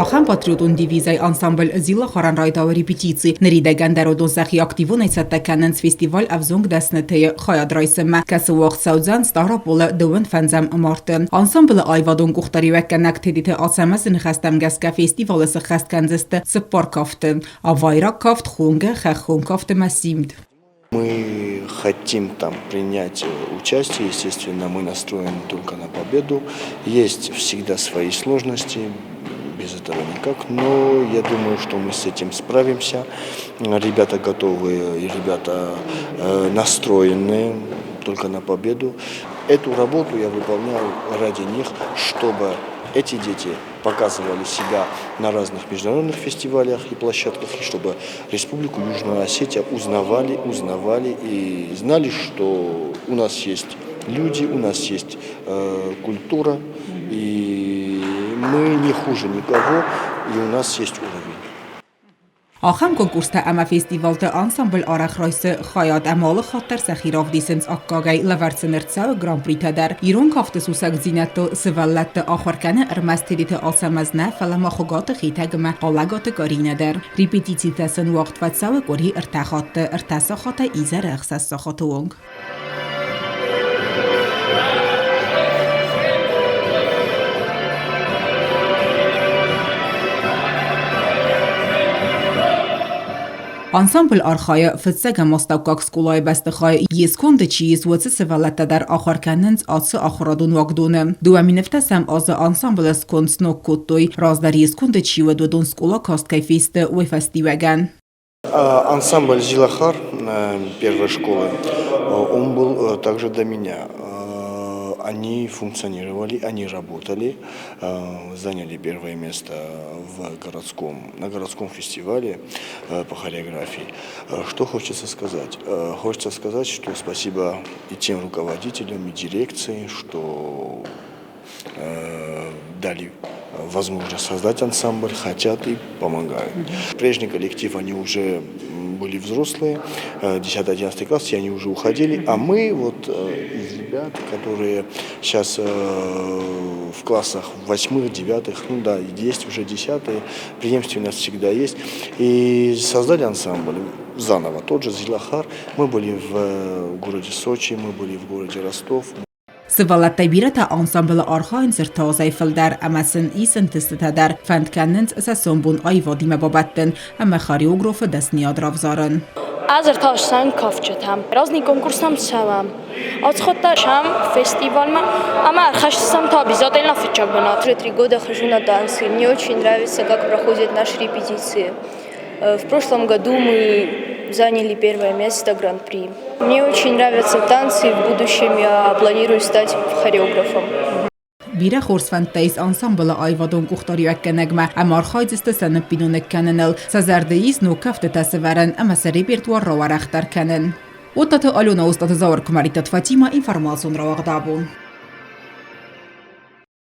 Ախան պատրիոտուն դիվիզայ անսամբլ զիլա խարանրայտավը репетиции. Նրիդե գանդարոդոն սախի ակտիվոն այցատականենց ֆեստիվալ ավզոնգ դասնեթեյը խայադրայսմը կասը վաղ սաուձան ստարապոլը դվն ֆանձամ մարտը. Անսամբլը այվադոն կուղտարի վեկկանակ թեդիթը ասամասը նխաստամ գասկա ֆեստիվալը սխաստ կանձստը սպարկավտը. ավայրակավտ խունգը խախոնկավտը մասիմդ. Мы хотим там принять участие, естественно, мы настроены только на победу. Есть всегда свои сложности, без этого никак, но я думаю, что мы с этим справимся. Ребята готовы и ребята настроены только на победу. Эту работу я выполняю ради них, чтобы эти дети показывали себя на разных международных фестивалях и площадках, и чтобы Республику Южная Осетия узнавали и знали, что у нас есть люди, у нас есть культура, и мы не хуже никого, и у нас есть уровень. Ախամ կոնկուրստը ամա ֆեստիվալը անսամբլ արախրայսը խայատ ամալը խատար սախիրավ դիսենց ակկագայ լավարցներցավը գրանպրի թադար իրոնք ավտեսուսակ զինատը սվալլատը ախարկանը ըրմաստերիթը ասամազնա ֆալամախոգատը խիթագմա ալագատը կարինադար ռիպետիցի տասն ուաղտվացավը կորի ըրտախատը ըրտասախատը իզար ախսասախատը ոնք Անսամբլ արխայը ֆծեգը մոստակակ սկուլայ բաստխայ եսքոնդը չիզ ոծը սվալատադար ախարկանենց ացը ախրադուն վակդոնը դուամինևտասամ ազը անսամբլը սկոնցնո կոտոյ ռազդար եսքոնդը չիվը դոդон սկուла косткай фесты уй фестиваган. Ансамбль Зилахар первой школы, он был также до меня. Они функционировали, они работали, заняли первое место на городском фестивале по хореографии. Что хочется сказать? Хочется сказать, что спасибо и тем руководителям, и дирекции, что дали возможность создать ансамбль, хотят и помогают. Прежний коллектив, они уже были взрослые, 10-11 класс, и они уже уходили, а мы вот из ребят, которые сейчас в классах 8-9, ну да, есть уже 10-е, преемственность всегда есть, и создали ансамбль заново, тот же Зилахар. Мы были в городе Сочи, мы были в городе Ростов. Սվալատայ բիրատա անսամբլը արխային զրտազայ ֆլդար ամասն իսն տստադար ֆանդկանենց սասոմբուն այվադիմը բաբատտն ամա խարիոգրոֆը դասնի ադրավզարն Ազրտաշсан կավճտամ ռազնի կոնկուրսամ ցավամ ածխոտա շամ фестивальма ама хашсам то обязательно фичабна 3 года хожу на танцы мне очень нравится как проходят наши репетиции в прошлом году мы заняли первое место гран-при. Мне очень нравятся танцы, в будущем я планирую стать хореографом. Բիրա խորսվանտայս անսամբլը այվադոն կուղտարի ակկանագմա ամարխայձստը սանպինունը կաննալ սազարդեիս նոկավտը տասվարան ամասը ռեպերտուար ռավարախտար կանն Օտատը ալյոնա ոստատը զավար կմարիտատ Ֆատիմա ինվարմացուն ռավաղդաբուն